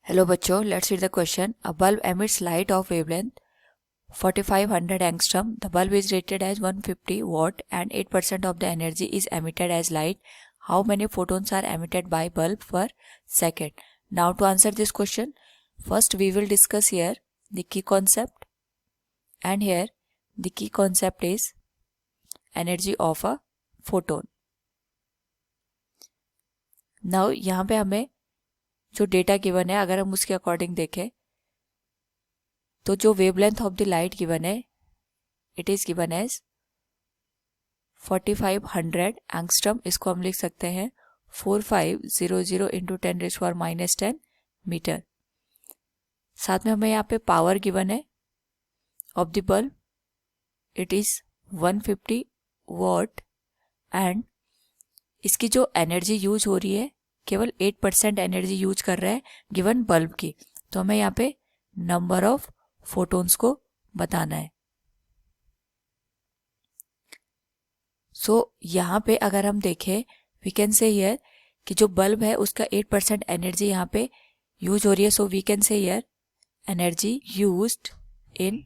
Hello बच्चों, let's read the question. A bulb emits light of wavelength 4500 angstrom. The bulb is rated as 150 watt and 8% of the energy is emitted as light. How many photons are emitted by bulb per second? Now to answer this question, first we will discuss here the key concept, and here the key concept is energy of a photon. Now यहाँ पे हमें जो data given है, अगर हम उसके according देखें तो जो wavelength of the light given है, it is given as 4500 angstrom. इसको हम लिख सकते हैं 4500 इंटू 10⁻⁻10 मीटर. साथ में हमें यहाँ पे पावर गिवन है of the bulb, it is 150 what, and इसकी जो एनर्जी यूज हो रही है केवल 8% एनर्जी यूज कर रहा है गिवन बल्ब की. तो हमें यहाँ पे नंबर ऑफ फोटोन्स को बताना है. यहाँ पे अगर हम देखें, वी कैन से हियर कि जो बल्ब है उसका 8% एनर्जी यहाँ पे यूज हो रही है. We can say here energy used in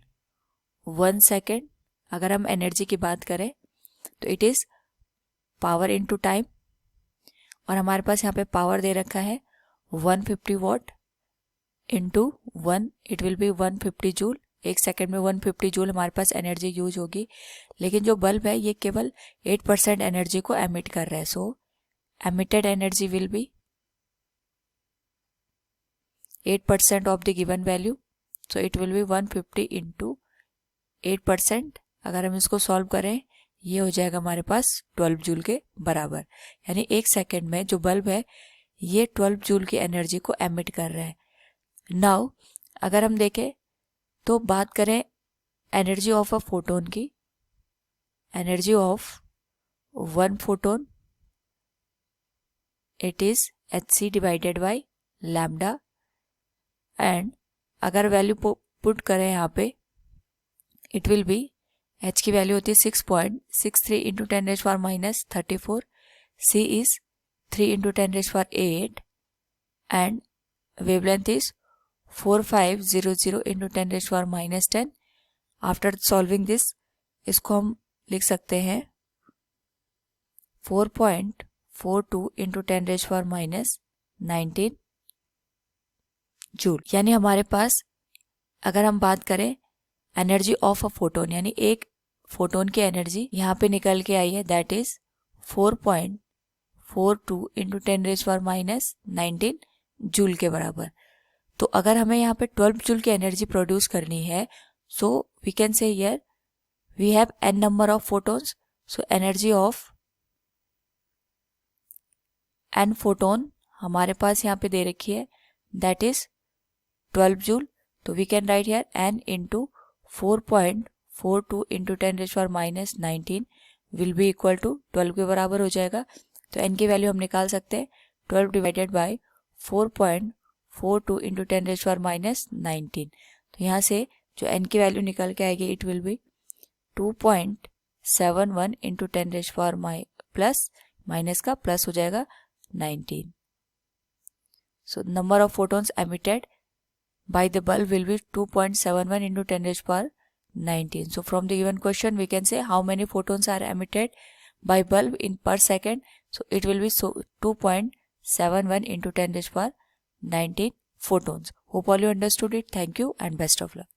1 second. अगर हम एनर्जी की बात करें तो it is power into time, और हमारे पास यहाँ पे पावर दे रखा है 150 what into 1, it will be 150 joule. 1 second में 150 जूल हमारे पास एनर्जी यूज होगी. लेकिन जो बल्ब है ये केवल 8% एनर्जी को एमिट कर रहा है. Emitted energy will be 8% of the given value. It will be 150 into 8%. अगर हम इसको सॉल्व करें ये हो जाएगा हमारे पास 12 जूल के बराबर. यानी 1 सेकेंड में जो बल्ब है ये 12 जूल की एनर्जी को एमिट कर रहा है. नाउ अगर हम देखें तो बात करें एनर्जी ऑफ अ फोटोन की, energy of 1 photon it is hc divided by lambda. And अगर वैल्यू पुट करें यहाँ पे, इट विल बी h की वैल्यू होती है 6.63 into 10⁻34, c is 3 into 10⁸, and wavelength is 4500 into 10⁻10. After solving this इसको हम लिख सकते हैं 4.42 इंटू 10⁻19 जूल. यानी हमारे पास अगर हम बात करें एनर्जी ऑफ अ फोटोन, यानी एक फोटोन की एनर्जी यहाँ पे निकल के आई है, दैट इज 4.42 इंटू 10⁻19 जूल के बराबर. तो अगर हमें यहाँ पे 12 जूल की एनर्जी प्रोड्यूस करनी है, we can say here we have n number of photons. Energy of n photon हमारे पास यहाँ पे दे रखी है, दैट इज 12 जूल. तो we can write here n into 4.42 into 10⁻19 will be equal to 12 के बराबर हो जाएगा. तो n की वैल्यू हम निकाल सकते हैं 12 डिवाइडेड बाय 4.42 इंटू 10⁻19. तो यहाँ से जो n की वैल्यू निकल के आएगी, it will be 2.71 into 10⁻, plus minus का प्लस हो जाएगा 19. Number of photons emitted by the bulb will be 2.71 into 10⁻19. From the given question we can say how many photons are emitted by bulb in per second. It will be 2.71 into 10⁻19 photons. Hope all you understood it. Thank you and best of luck.